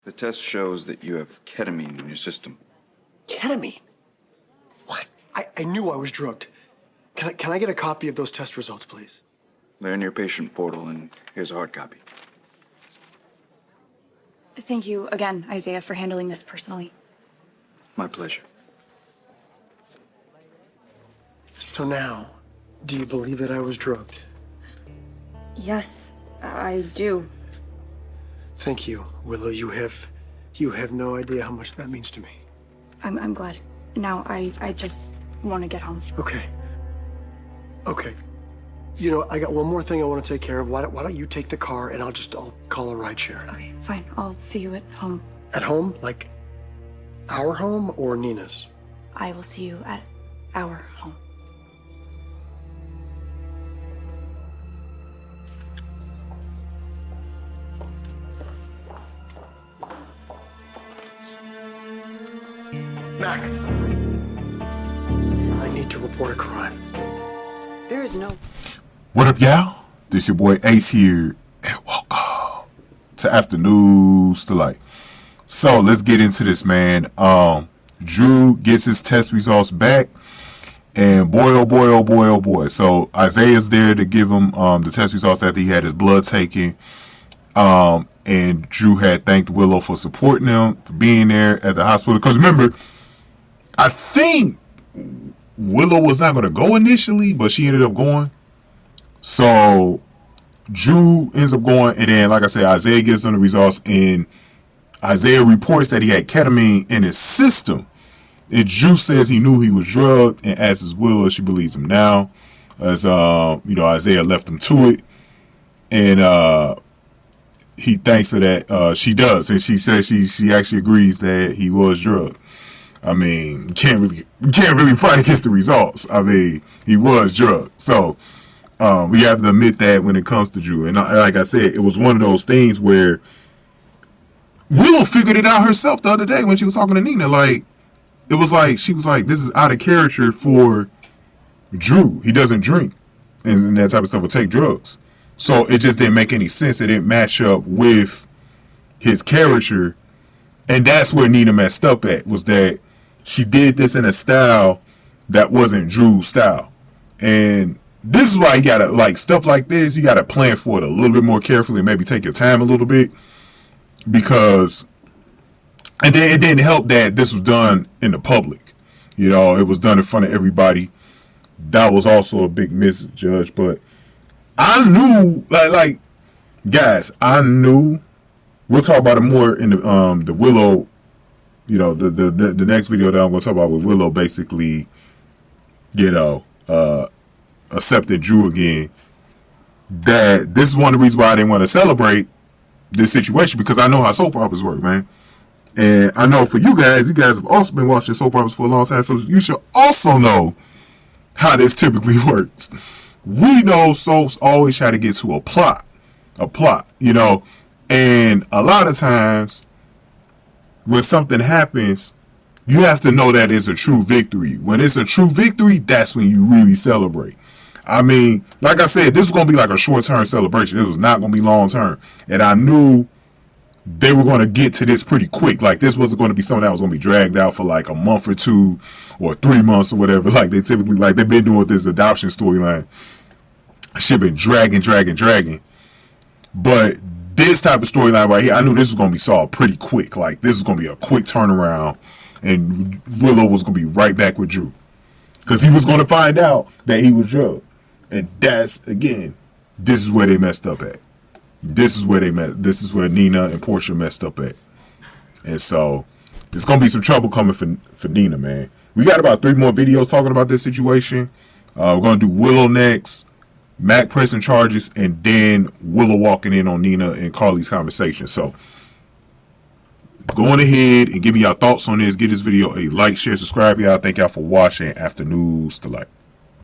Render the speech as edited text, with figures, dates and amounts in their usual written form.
The test shows that you have ketamine in your system. Ketamine? What? I knew I was drugged. Can I get a copy of those test results, please? They're in your patient portal, and here's a hard copy. Thank you again, Isaiah, for handling this personally. My pleasure. So now, do you believe that I was drugged? Yes, I do. Thank you, Willow. You have no idea how much that means to me. I'm glad. Now, I just want to get home. Okay. Okay. You know, I got one more thing I want to take care of. Why don't you take the car and I'll call a rideshare. Okay, fine. I'll see you at home. At home? Like our home or Nina's? I will see you at our home. Mac. I need to report a crime. There is no... What up, y'all? This your boy Ace here, and welcome to Afternoons Delight. So let's get into this, man. Drew gets his test results back, and boy, oh boy, oh boy, oh boy. So Isaiah's there to give him the test results after he had his blood taken. And Drew had thanked Willow for supporting him, for being there at the hospital. Because remember, I think Willow was not going to go initially, but she ended up going. So Drew ends up going, and then, like I said, Isaiah gives him the results, and Isaiah reports that he had ketamine in his system. And Drew says he knew he was drugged, and asks Willow if she believes him now, as Isaiah left him to it, and he thanks her that she does, and she says she actually agrees that he was drugged. I mean, you can't really fight against the results. I mean, he was drugged. So we have to admit that when it comes to Drew. And like I said, it was one of those things where Willow figured it out herself the other day when she was talking to Nina. Like, it was like, she was like, this is out of character for Drew. He doesn't drink and that type of stuff, or take drugs. So it just didn't make any sense. It didn't match up with his character. And that's where Nina messed up at, was that she did this in a style that wasn't Drew's style. And this is why you gotta, like, stuff like this, you gotta plan for it a little bit more carefully, and maybe take your time a little bit. Because, and then it didn't help that this was done in the public. You know, it was done in front of everybody. That was also a big misjudge. But I knew, like, guys, I knew. We'll talk about it more in the Willow, you know, the next video that I'm going to talk about with Willow, basically, you know, accepted Drew again. That this is one of the reasons why I didn't want to celebrate this situation, because I know how soap operas work, man. And I know for you guys have also been watching soap operas for a long time, so you should also know how this typically works. We know soaps always try to get to a plot, you know. And a lot of times, when something happens, you have to know that it's a true victory. When it's a true victory, that's when you really celebrate. I mean, like I said, this was going to be like a short-term celebration. It was not going to be long-term. And I knew they were going to get to this pretty quick. Like, this wasn't going to be something that was going to be dragged out for like a month or 2 or 3 months or whatever. Like, they typically, like, they've been doing with this adoption storyline. Shit been dragging. But this type of storyline right here, I knew this was going to be solved pretty quick. Like, this is going to be a quick turnaround, and Willow was going to be right back with Drew, because he was going to find out that he was drugged. And that's, again, this is where they messed up at. This is where Nina and Portia messed up at. And so there's going to be some trouble coming for Nina, man. We got about 3 more videos talking about this situation. We're going to do Willow next, Mac pressing charges, and then Willow walking in on Nina and Carly's conversation. So, going ahead and give me your thoughts on this. Give this video a like, share, subscribe, y'all. Thank y'all for watching Afternoons Delight.